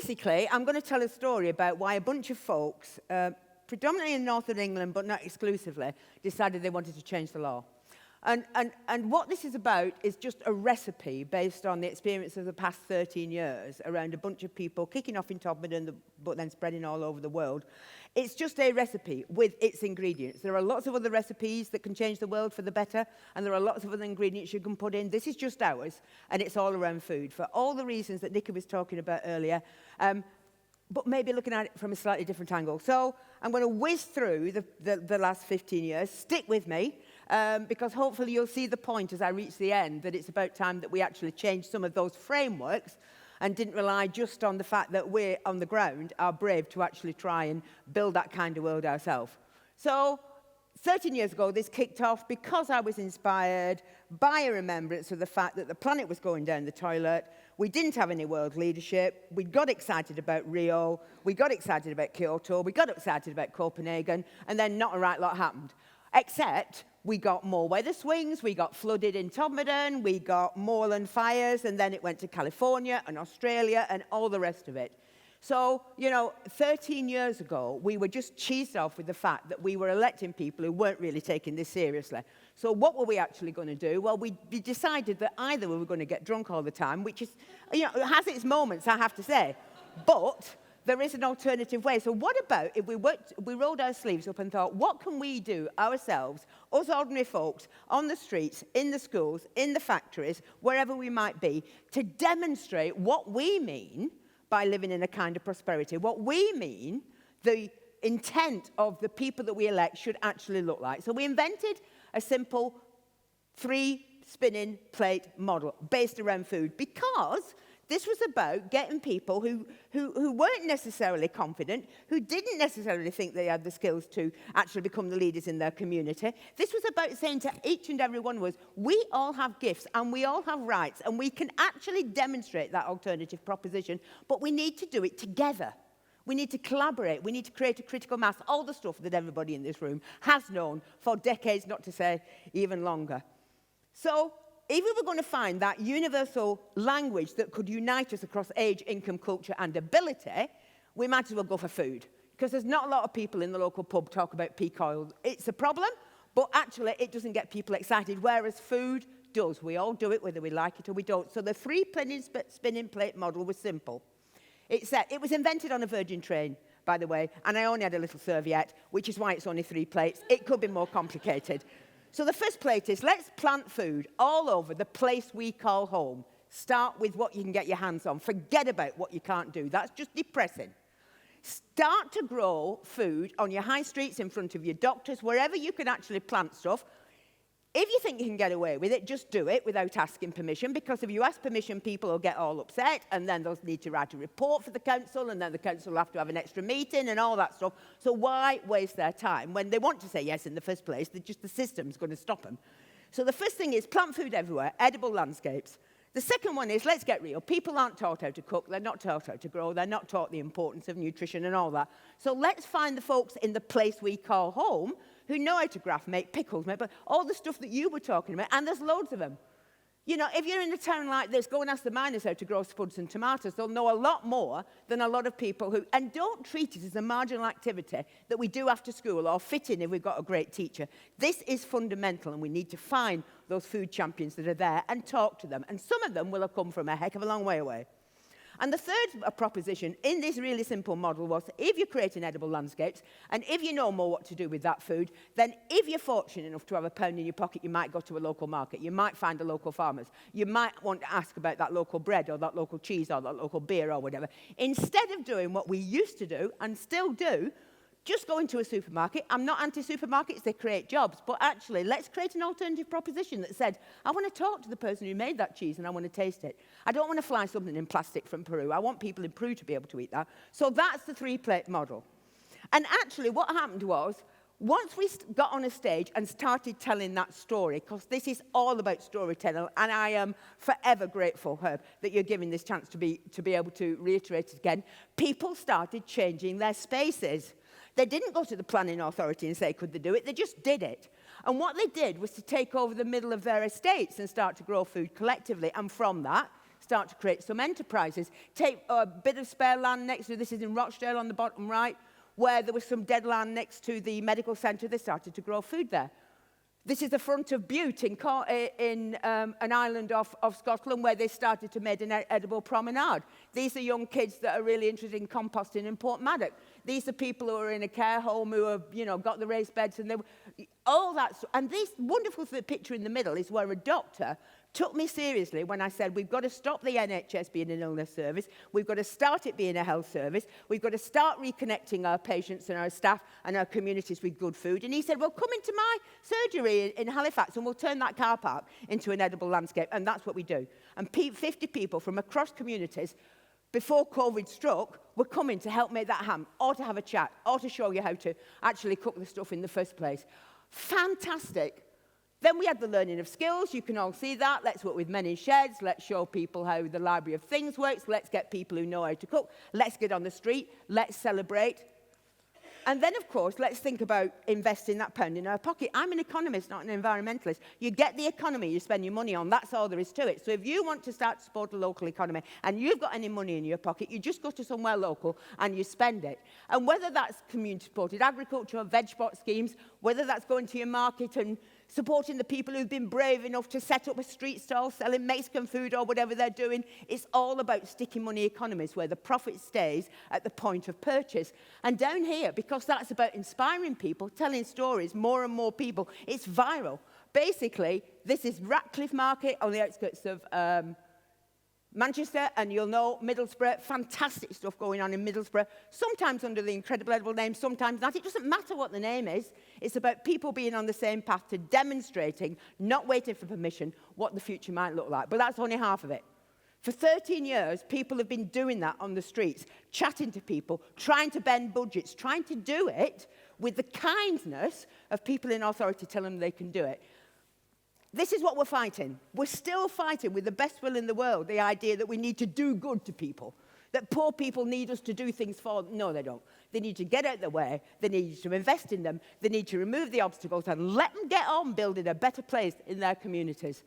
basically, I'm going to tell a story about why a bunch of folks, predominantly in north of England, but not exclusively, decided they wanted to change the law. And what this is about is just a recipe based on the experience of the past 13 years around a bunch of people kicking off in Todmorden, but then spreading all over the world. It's just a recipe with its ingredients. There are lots of other recipes that can change the world for the better, and there are lots of other ingredients you can put in. This is just ours, and it's all around food for all the reasons that Nicky was talking about earlier, but maybe looking at it from a slightly different angle. So I'm going to whiz through the last 15 years. Stick with me. Because hopefully you'll see the point as I reach the end that it's about time that we actually change some of those frameworks and didn't rely just on the fact that we're on the ground, are brave to actually try and build that kind of world ourselves. So 13 years ago, this kicked off because I was inspired by a remembrance of the fact that the planet was going down the toilet. We didn't have any world leadership. We got excited about Rio. We got excited about Kyoto. We got excited about Copenhagen. And then not a right lot happened. Except we got more weather swings, we got flooded in Todmorden, we got moorland fires, and then it went to California and Australia and all the rest of it. So, 13 years ago, we were just cheesed off with the fact that we were electing people who weren't really taking this seriously. So what were we actually going to do? Well, we decided that either we were going to get drunk all the time, which is, it has its moments, I have to say, but there is an alternative way. So what about if we rolled our sleeves up and thought, what can we do ourselves, us ordinary folks, on the streets, in the schools, in the factories, wherever we might be, to demonstrate what we mean by living in a kind of prosperity, what we mean the intent of the people that we elect should actually look like. So we invented a simple 3-spinning plate model based around food because this was about getting people who weren't necessarily confident, who didn't necessarily think they had the skills to actually become the leaders in their community. This was about saying to each and every one of us, we all have gifts and we all have rights and we can actually demonstrate that alternative proposition, but we need to do it together. We need to collaborate. We need to create a critical mass, all the stuff that everybody in this room has known for decades, not to say even longer. So if we were going to find that universal language that could unite us across age, income, culture, and ability, we might as well go for food. Because there's not a lot of people in the local pub talk about peak oil. It's a problem, but actually it doesn't get people excited, whereas food does. We all do it, whether we like it or we don't. So the 3-spinning plate model was simple. It was invented on a Virgin train, by the way, and I only had a little serviette, which is why it's only 3 plates. It could be more complicated. So the first plate is, let's plant food all over the place we call home. Start with what you can get your hands on. Forget about what you can't do. That's just depressing. Start to grow food on your high streets, in front of your doctors, wherever you can actually plant stuff. If you think you can get away with it, just do it without asking permission, because if you ask permission, people will get all upset, and then they'll need to write a report for the council, and then the council will have to have an extra meeting and all that stuff. So why waste their time when they want to say yes in the first place? The system's going to stop them. So the first thing is plant food everywhere, edible landscapes. The second one is, let's get real. People aren't taught how to cook, they're not taught how to grow, they're not taught the importance of nutrition and all that. So let's find the folks in the place we call home who know how to graft, make pickles, but all the stuff that you were talking about, and there's loads of them. If you're in a town like this, go and ask the miners how to grow spuds and tomatoes. They'll know a lot more than a lot of people who, and don't treat it as a marginal activity that we do after school or fit in if we've got a great teacher. This is fundamental, and we need to find those food champions that are there and talk to them. And some of them will have come from a heck of a long way away. And the third proposition in this really simple model was, if you're creating edible landscapes, and if you know more what to do with that food, then if you're fortunate enough to have £1 in your pocket, you might go to a local market. You might find a local farmers. You might want to ask about that local bread or that local cheese or that local beer or whatever. Instead of doing what we used to do and still do, just go into a supermarket. I'm not anti-supermarkets, they create jobs. But actually, let's create an alternative proposition that said, I want to talk to the person who made that cheese and I want to taste it. I don't want to fly something in plastic from Peru. I want people in Peru to be able to eat that. So that's the 3-plate model. And actually, what happened was, once we got on a stage and started telling that story, because this is all about storytelling, and I am forever grateful, Herb, that you're giving this chance to be able to reiterate it again, people started changing their spaces. They didn't go to the planning authority and say, could they do it? They just did it. And what they did was to take over the middle of their estates and start to grow food collectively. And from that, start to create some enterprises. Take a bit of spare land next to, this is in Rochdale on the bottom right, where there was some dead land next to the medical centre. They started to grow food there. This is the front of Bute in an island off Scotland where they started to make an edible promenade. These are young kids that are really interested in composting in Portmaddock. These are people who are in a care home who have, got the raised beds and all that. And this wonderful picture in the middle is where a doctor took me seriously when I said, we've got to stop the NHS being an illness service. We've got to start it being a health service. We've got to start reconnecting our patients and our staff and our communities with good food. And he said, well, come into my surgery in Halifax and we'll turn that car park into an edible landscape. And that's what we do. And 50 people from across communities before COVID struck were coming to help make that happen, or to have a chat, or to show you how to actually cook the stuff in the first place. Fantastic. Then we had the learning of skills. You can all see that. Let's work with many sheds. Let's show people how the Library of Things works. Let's get people who know how to cook. Let's get on the street. Let's celebrate. And then, of course, let's think about investing that pound in our pocket. I'm an economist, not an environmentalist. You get the economy you spend your money on. That's all there is to it. So if you want to start to support a local economy and you've got any money in your pocket, you just go to somewhere local and you spend it. And whether that's community-supported agriculture or veg spot schemes, whether that's going to your market and supporting the people who've been brave enough to set up a street stall selling Mexican food or whatever they're doing. It's all about sticky money economies where the profit stays at the point of purchase. And down here, because that's about inspiring people, telling stories, more and more people, it's viral. Basically, this is Ratcliffe Market on the outskirts of Manchester, and you'll know Middlesbrough, fantastic stuff going on in Middlesbrough, sometimes under the incredible edible name, sometimes not. It doesn't matter what the name is. It's about people being on the same path to demonstrating, not waiting for permission, what the future might look like. But that's only half of it. For 13 years, people have been doing that on the streets, chatting to people, trying to bend budgets, trying to do it with the kindness of people in authority telling them they can do it. This is what we're fighting. We're still fighting with the best will in the world, the idea that we need to do good to people, that poor people need us to do things for them. No, they don't. They need to get out of the way. They need to invest in them. They need to remove the obstacles and let them get on building a better place in their communities.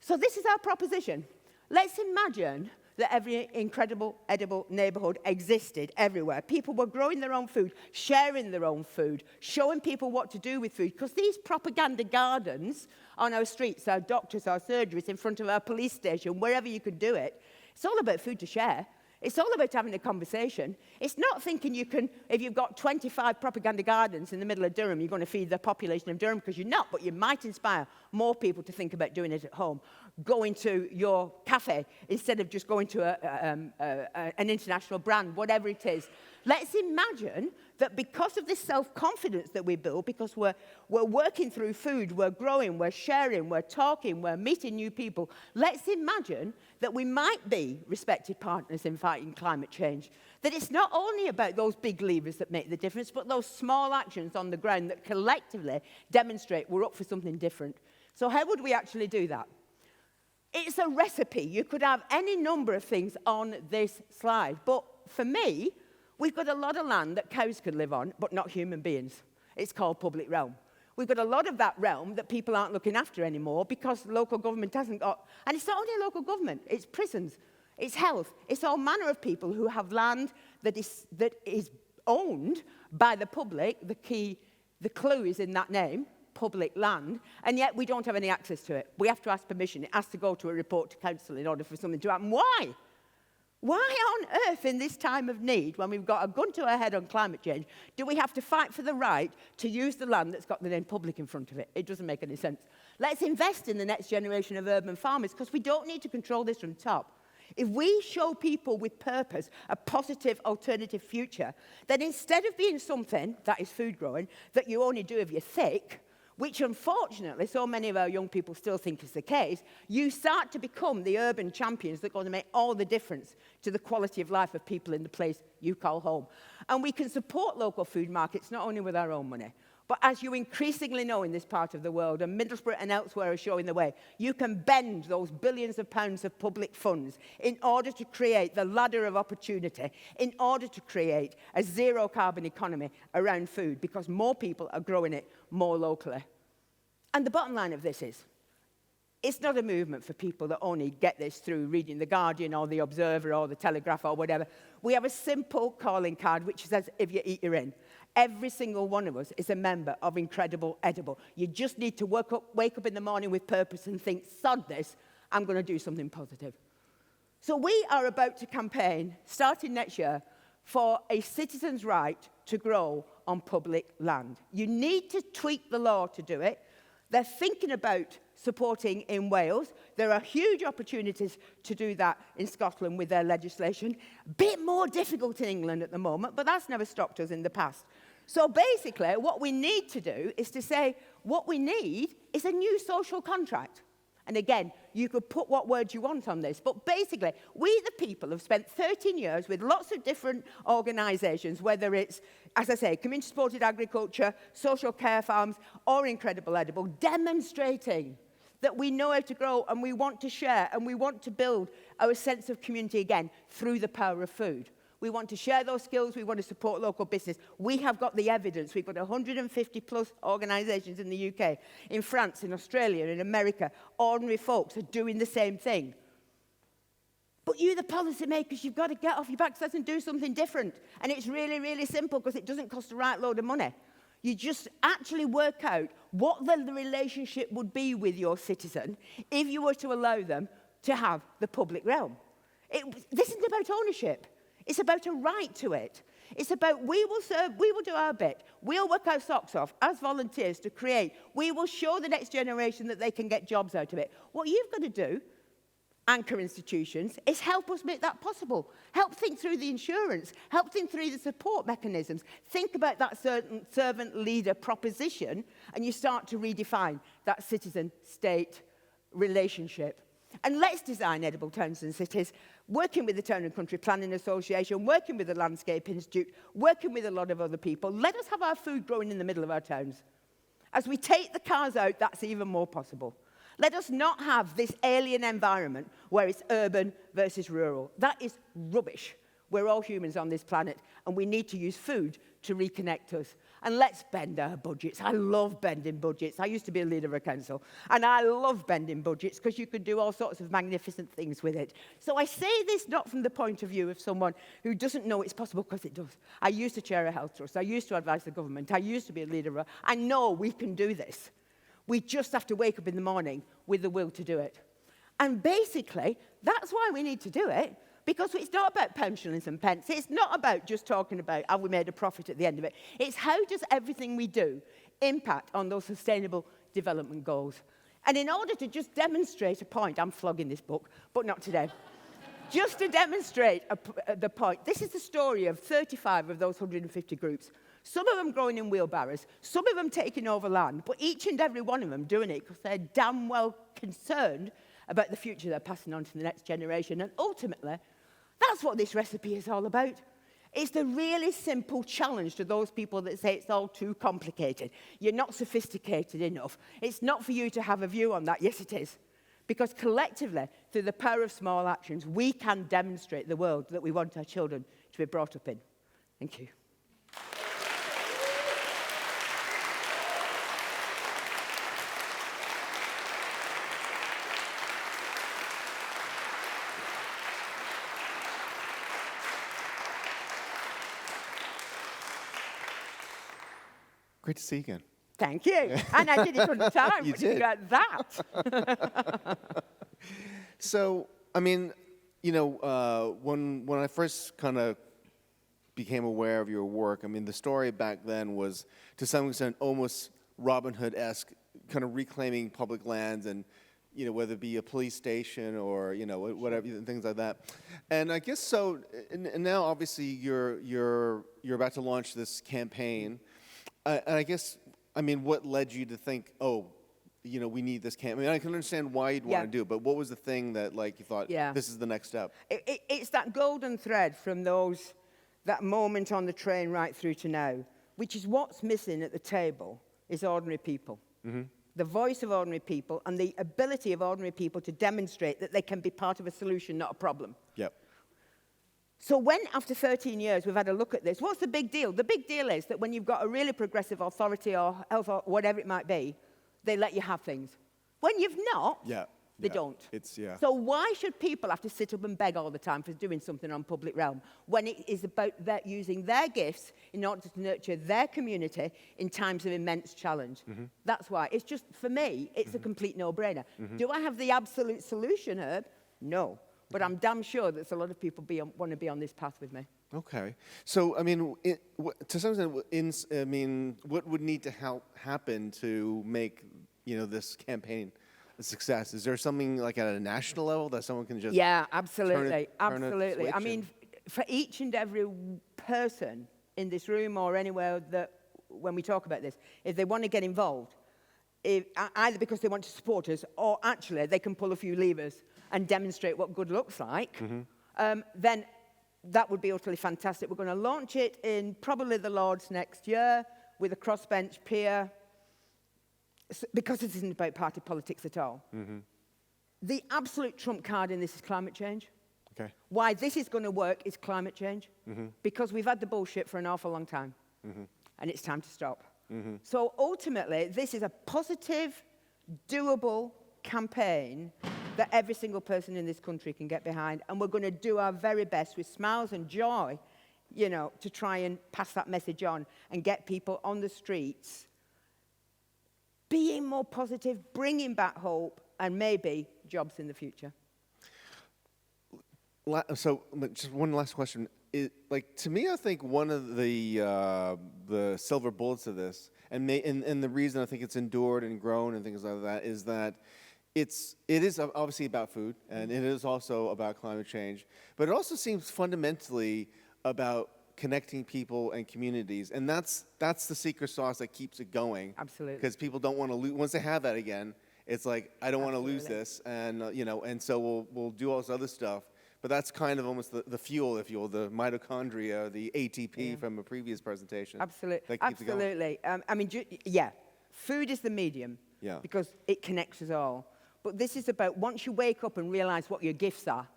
So this is our proposition. Let's imagine that every incredible edible neighbourhood existed everywhere. People were growing their own food, sharing their own food, showing people what to do with food. Because these propaganda gardens on our streets, our doctors, our surgeries, in front of our police station, wherever you could do it, it's all about food to share. It's all about having a conversation. It's not thinking you can, if you've got 25 propaganda gardens in the middle of Durham, you're going to feed the population of Durham, because you're not, but you might inspire more people to think about doing it at home. Going to your cafe instead of just going to an international brand, whatever it is. Let's imagine that because of this self-confidence that we build, because we're working through food, we're growing, we're sharing, we're talking, we're meeting new people, let's imagine that we might be respected partners in fighting climate change. That it's not only about those big levers that make the difference, but those small actions on the ground that collectively demonstrate we're up for something different. So how would we actually do that? It's a recipe. You could have any number of things on this slide. But for me, we've got a lot of land that cows could live on, but not human beings. It's called public realm. We've got a lot of that realm that people aren't looking after anymore because local government hasn't got... And it's not only local government. It's prisons. It's health. It's all manner of people who have land that is owned by the public. The clue is in that name. Public land, and yet we don't have any access to it. We have to ask permission. It has to go to a report to council in order for something to happen. Why? Why on earth in this time of need, when we've got a gun to our head on climate change, do we have to fight for the right to use the land that's got the name public in front of it? It doesn't make any sense. Let's invest in the next generation of urban farmers, because we don't need to control this from top. If we show people with purpose a positive alternative future, then instead of being something, that is food growing, that you only do if you're thick, which unfortunately so many of our young people still think is the case, you start to become the urban champions that are going to make all the difference to the quality of life of people in the place you call home. And we can support local food markets not only with our own money, but as you increasingly know in this part of the world, and Middlesbrough and elsewhere are showing the way, you can bend those billions of pounds of public funds in order to create the ladder of opportunity, in order to create a zero carbon economy around food, because more people are growing it more locally. And the bottom line of this is, It's not a movement for people that only get this through reading The Guardian or The Observer or The Telegraph or whatever. We have a simple calling card which says, if you eat, you're in. Every single one of us is a member of Incredible Edible. You just need to wake up in the morning with purpose and think, sod this, I'm going to do something positive. So we are about to campaign, starting next year, for a citizen's right to grow on public land. You need to tweak the law to do it. They're thinking about supporting in Wales. There are huge opportunities to do that in Scotland with their legislation. A bit more difficult in England at the moment, but that's never stopped us in the past. So basically, what we need to do is to say, what we need is a new social contract. And again, you could put what words you want on this, but basically, we the people have spent 13 years with lots of different organisations, whether it's, as I say, community-supported agriculture, social care farms, or Incredible Edible, demonstrating that we know how to grow and we want to share and we want to build our sense of community again through the power of food. We want to share those skills. We want to support local business. We have got the evidence. We've got 150 plus organisations in the UK, in France, in Australia, in America. Ordinary folks are doing the same thing. But you, the policymakers, you've got to get off your backsides and do something different. And it's really, really simple because it doesn't cost a right load of money. You just actually work out what the relationship would be with your citizen if you were to allow them to have the public realm. This isn't about ownership. It's about a right to it. It's about we will serve, we will do our bit. We'll work our socks off as volunteers to create. We will show the next generation that they can get jobs out of it. What you've got to do, anchor institutions, is help us make that possible. Help think through the insurance. Help think through the support mechanisms. Think about that certain servant leader proposition, and you start to redefine that citizen-state relationship. And let's design edible towns and cities, working with the Town and Country Planning Association, working with the Landscape Institute, working with a lot of other people. Let us have our food growing in the middle of our towns. As we take the cars out, that's even more possible. Let us not have this alien environment where it's urban versus rural. That is rubbish. We're all humans on this planet, and we need to use food to reconnect us. And let's bend our budgets. I love bending budgets. I used to be a leader of a council, and I love bending budgets because you can do all sorts of magnificent things with it. So I say this not from the point of view of someone who doesn't know it's possible, because it does. I used to chair a health trust. I used to advise the government. I used to be a leader. I know we can do this. We just have to wake up in the morning with the will to do it. And basically, that's why we need to do it. Because it's not about pound, shillings and pence. It's not about just talking about have we made a profit at the end of it. It's how does everything we do impact on those sustainable development goals. And in order to just demonstrate a point, I'm flogging this book, but not today. Just to demonstrate the point, this is the story of 35 of those 150 groups. Some of them growing in wheelbarrows, some of them taking over land, but each and every one of them doing it because they're damn well concerned about the future they're passing on to the next generation. And ultimately, that's what this recipe is all about. It's the really simple challenge to those people that say it's all too complicated. You're not sophisticated enough. It's not for you to have a view on that. Yes, it is. Because collectively, through the power of small actions, we can demonstrate the world that we want our children to be brought up in. Thank you. Great to see you again. Thank you. And I did it on time. You did. About that. So, I mean, you know, when I first kind of became aware of your work, I mean, the story back then was, to some extent, almost Robin Hood-esque, kind of reclaiming public lands and, you know, whether it be a police station or, you know, whatever, things like that. And I guess so, and now obviously you're about to launch this campaign. And I guess, I mean, what led you to think, oh, you know, we need this campaign? I mean, I can understand why you'd want to do it, but what was the thing that, like, you thought, this is the next step? It's that golden thread from that moment on the train right through to now, which is what's missing at the table, is ordinary people. Mm-hmm. The voice of ordinary people and the ability of ordinary people to demonstrate that they can be part of a solution, not a problem. Yep. So when, after 13 years, we've had a look at this, what's the big deal? The big deal is that when you've got a really progressive authority or health or whatever it might be, they let you have things. When you've not, Yeah. they yeah. don't. It's, yeah. So why should people have to sit up and beg all the time for doing something on public realm when it is about using their gifts in order to nurture their community in times of immense challenge? That's why. It's just, for me, it's a complete no-brainer. Do I have the absolute solution, Herb? No. But I'm damn sure that a lot of people want to be on this path with me. Okay. So, I mean, to some extent, I mean, what would need to happen to make, this campaign a success? Is there something like at a national level that someone can just absolutely, turn a absolutely. I switch mean, for each and every person in this room or anywhere that, when we talk about this, if they want to get involved, either because they want to support us or actually they can pull a few levers and demonstrate what good looks like, then that would be utterly fantastic. We're going to launch it in probably the Lords next year with a crossbench peer, because this isn't about party politics at all. The absolute trump card in this is climate change. Okay. Why this is going to work is climate change, because we've had the bullshit for an awful long time, and it's time to stop. So ultimately, this is a positive, doable campaign that every single person in this country can get behind, and we're going to do our very best with smiles and joy, to try and pass that message on and get people on the streets being more positive, bringing back hope, and maybe jobs in the future. So, just one last question. To me, I think one of the silver bullets of this, and the reason I think it's endured and grown and things like that, is that it is obviously about food, and it is also about climate change, but it also seems fundamentally about connecting people and communities, and that's the secret sauce that keeps it going. Absolutely. Because people don't want to lose. Once they have that again, it's like, I don't want to lose this, and and so we'll do all this other stuff. But that's kind of almost the fuel, if you will, the mitochondria, the ATP from a previous presentation. Absolutely. That keeps it going. Absolutely. Food is the medium, because it connects us all. But this is about, once you wake up and realize what your gifts are,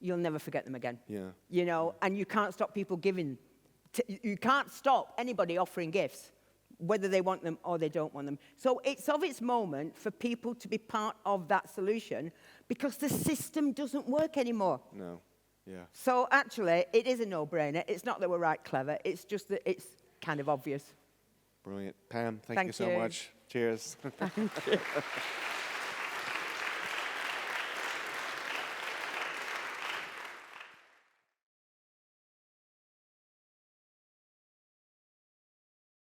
you'll never forget them again. Yeah. And you can't stop people giving. You can't stop anybody offering gifts, whether they want them or they don't want them. So it's of its moment for people to be part of that solution, because the system doesn't work anymore. No. Yeah. So actually, it is a no-brainer. It's not that we're right clever. It's just that it's kind of obvious. Brilliant. Pam, thank you so much. Cheers. Thank you.